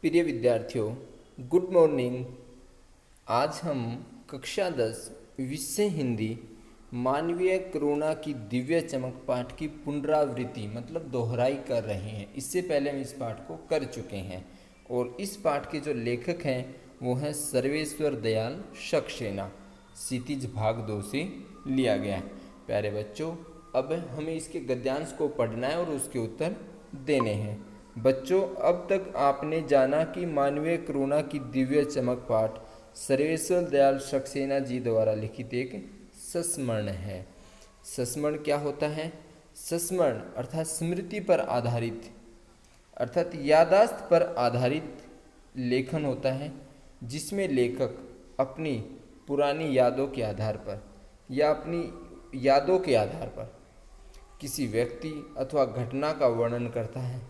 प्रिय विद्यार्थियों, good morning. आज हम कक्षा 10 विषय हिंदी मानवीय करुणा की दिव्य चमक पाठ की पुनरावृत्ति मतलब दोहराई कर रहे हैं। इससे पहले हम इस पाठ को कर चुके हैं और इस पाठ के जो लेखक हैं वो हैं सर्वेश्वर दयाल सक्सेना। क्षितिज भाग 2 से लिया गया है। प्यारे बच्चों, अब हमें इसके गद्यांश को पढ़ना है और उसके उत्तर देने हैं। बच्चों, अब तक आपने जाना कि मानवीय करुणा की दिव्य चमक पाठ सर्वेश्वर दयाल सक्सेना जी द्वारा लिखित एक संस्मरण है। संस्मरण क्या होता है? संस्मरण अर्थात स्मृति पर आधारित अर्थात यादाश्त पर आधारित लेखन होता है, जिसमें लेखक अपनी पुरानी यादों के आधार पर या अपनी यादों के आधार पर किसी व्यक्ति अथवा घटना का वर्णन करता है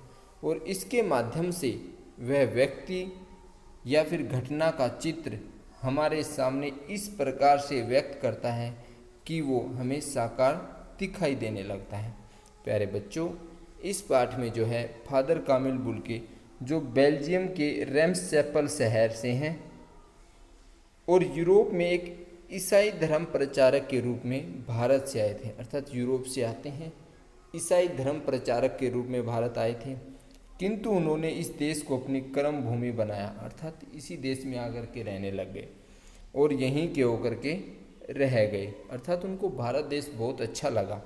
और इसके माध्यम से वह व्यक्ति या फिर घटना का चित्र हमारे सामने इस प्रकार से व्यक्त करता है कि वो हमें साकार दिखाई देने लगता है। प्यारे बच्चों, इस पाठ में जो है फादर कामिल बुल्के जो बेल्जियम के रेम्सचैपल शहर से हैं और यूरोप में एक ईसाई धर्म प्रचारक के रूप में भारत से आए थे। अर्थात यूरोप से आते हैं, ईसाई धर्म प्रचारक के रूप में भारत आए थे, किंतु उन्होंने इस देश को अपनी कर्म भूमि बनाया। अर्थात इसी देश में आकर के रहने लग गए और यहीं के होकर के रह गए। अर्थात उनको भारत देश बहुत अच्छा लगा।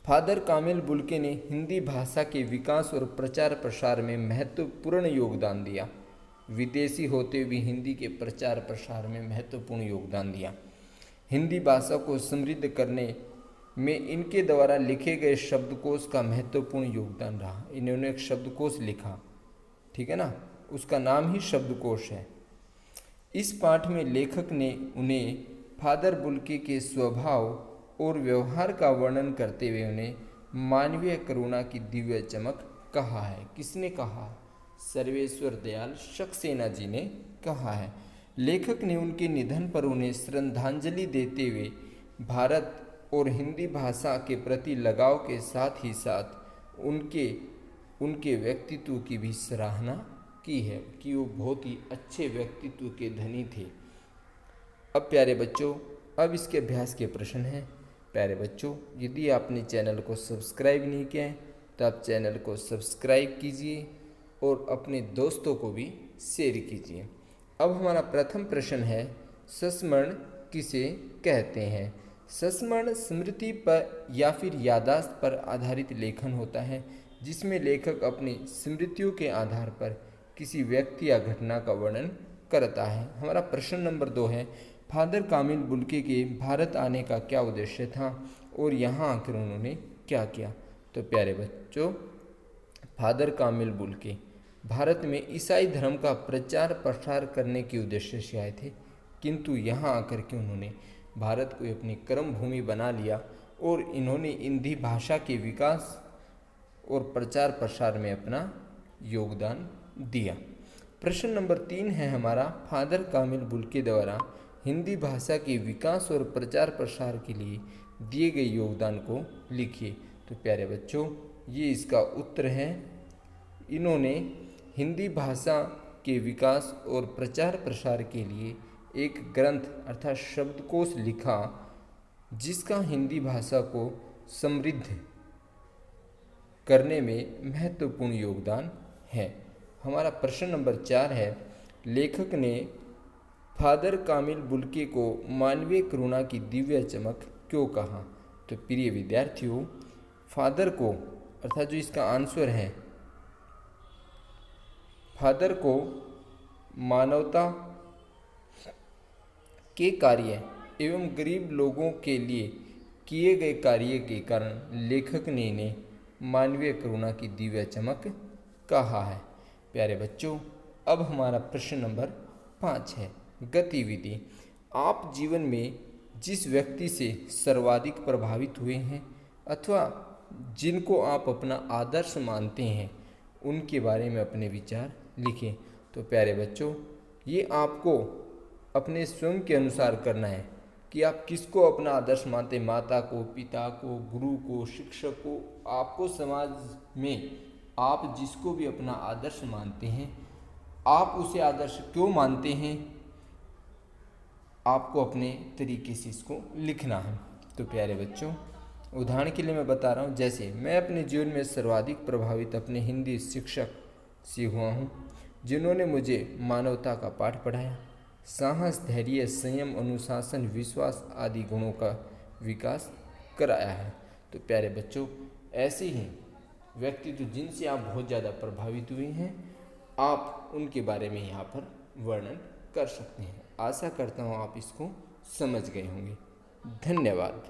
फादर कामिल बुल्के ने हिंदी भाषा के विकास और प्रचार प्रसार में महत्वपूर्ण योगदान दिया। विदेशी होते हुए हिंदी के प्रचार प्रसार में महत्वपूर्ण योगदान दिया। हिंदी भाषा को समृद्ध करने में इनके द्वारा लिखे गए शब्दकोश का महत्वपूर्ण योगदान रहा। इन्होंने एक शब्दकोश लिखा, ठीक है ना, उसका नाम ही शब्दकोश है। इस पाठ में लेखक ने उन्हें फादर बुल्के के स्वभाव और व्यवहार का वर्णन करते हुए उन्हें मानवीय करुणा की दिव्य चमक कहा है। किसने कहा? सर्वेश्वर दयाल सक्सेना जी ने कहा है। लेखक ने उनके निधन पर उन्हें श्रद्धांजलि देते हुए भारत और हिंदी भाषा के प्रति लगाव के साथ ही साथ उनके व्यक्तित्व की भी सराहना की है कि वो बहुत ही अच्छे व्यक्तित्व के धनी थे। अब प्यारे बच्चों, अब इसके अभ्यास के प्रश्न हैं। प्यारे बच्चों, यदि आपने चैनल को सब्सक्राइब नहीं किया है तो आप चैनल को सब्सक्राइब कीजिए और अपने दोस्तों को भी शेयर कीजिए। अब हमारा प्रथम प्रश्न है, संस्मरण किसे कहते हैं? संस्मरण स्मृति पर या फिर यादाश्त पर आधारित लेखन होता है, जिसमें लेखक अपनी स्मृतियों के आधार पर किसी व्यक्ति या घटना का वर्णन करता है। हमारा प्रश्न नंबर 2 है, फादर कामिल बुल्के के भारत आने का क्या उद्देश्य था और यहाँ आकर उन्होंने क्या किया? तो प्यारे बच्चों, फादर कामिल बुल्के भारत में ईसाई धर्म का प्रचार प्रसार करने के उद्देश्य से आए थे, किंतु यहाँ आकर के उन्होंने भारत को अपनी कर्म भूमि बना लिया और इन्होंने हिंदी भाषा के विकास और प्रचार प्रसार में अपना योगदान दिया। प्रश्न नंबर 3 है हमारा, फादर कामिल बुल्के द्वारा हिंदी भाषा के विकास और प्रचार प्रसार के लिए दिए गए योगदान को लिखिए। तो प्यारे बच्चों, ये इसका उत्तर है। इन्होंने हिंदी भाषा के विकास और प्रचार प्रसार के लिए एक ग्रंथ अर्थात शब्दकोश लिखा, जिसका हिंदी भाषा को समृद्ध करने में महत्वपूर्ण योगदान है। हमारा प्रश्न नंबर 4 है, लेखक ने फादर कामिल बुल्के को मानवीय करुणा की दिव्य चमक क्यों कहा? तो प्रिय विद्यार्थियों, फादर को अर्थात जो इसका आंसर है, फादर को मानवता के कार्य एवं गरीब लोगों के लिए किए गए कार्य के कारण लेखक ने इन्हें मानवीय करुणा की दिव्य चमक कहा है। प्यारे बच्चों, अब हमारा प्रश्न नंबर 5 है, गतिविधि। आप जीवन में जिस व्यक्ति से सर्वाधिक प्रभावित हुए हैं अथवा जिनको आप अपना आदर्श मानते हैं, उनके बारे में अपने विचार लिखें। तो प्यारे बच्चों, ये आपको अपने स्वयं के अनुसार करना है कि आप किसको अपना आदर्श मानते हैं। माता को, पिता को, गुरु को, शिक्षक को, आपको समाज में आप जिसको भी अपना आदर्श मानते हैं आप उसे आदर्श क्यों मानते हैं, आपको अपने तरीके से इसको लिखना है। तो प्यारे बच्चों, उदाहरण के लिए मैं बता रहा हूँ, जैसे मैं अपने जीवन में सर्वाधिक प्रभावित अपने हिंदी शिक्षक से हुआ हूँ, जिन्होंने मुझे मानवता का पाठ पढ़ाया, साहस, धैर्य, संयम, अनुशासन, विश्वास आदि गुणों का विकास कराया है। तो प्यारे बच्चों, ऐसे ही व्यक्तित्व जिनसे आप बहुत ज़्यादा प्रभावित हुए हैं, आप उनके बारे में यहाँ पर वर्णन कर सकते हैं। आशा करता हूँ आप इसको समझ गए होंगे। धन्यवाद।